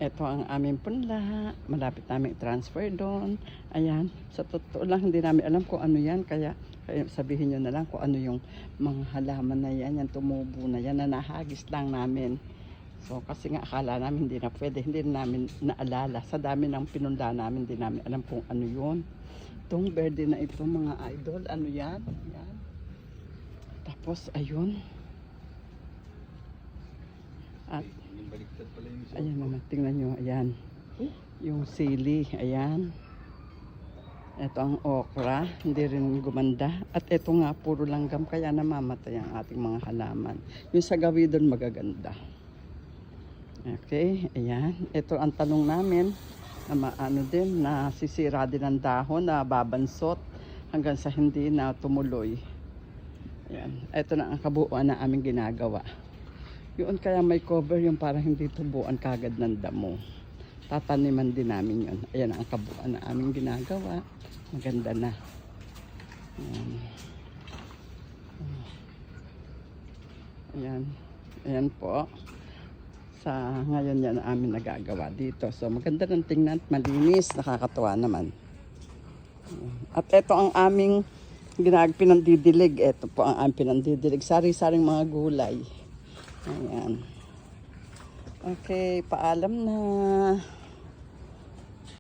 Ito ang aming punla. Malapit namin transfer doon. Ayan. Sa totoo lang, hindi namin alam kung ano yan. Kaya sabihin nyo na lang kung ano yung mga halaman na yan. Yan tumubo na yan na nahagis lang namin. So kasi nga akala namin hindi na pwede. Hindi namin naalala. Sa dami ng pinunda namin, hindi namin alam kung ano yun. Itong verde na ito mga idol. Ano yan? Ayan. Tapos ayun. At ayan naman, tingnan nyo, ayan. Yung sili, ayan. Ito ang okra, hindi rin gumanda. At ito nga, puro langgam, kaya namamatay ang ating mga halaman. Yung sa gawidon, magaganda. Okay, ayan. Ito ang tanong namin, na maano din, na sisira din ang dahon, na babansot, hanggang sa hindi na tumuloy. Ayan. Ito na ang kabuuan na aming ginagawa. Yun kaya may cover yung parang hindi tubuan kagad ng damo. Tataniman din namin yun. Ayan ang kabuuan na aming ginagawa. Maganda na. Ayan. Ayan. Ayan po. Sa ngayon yan na amin nagagawa dito. So maganda ng tingnan. Malinis. Nakakatuwa naman. At ito ang aming pinandidilig. Ito po ang aming pinandidilig. Sari-saring mga gulay. Ayan. Okay, paalam na.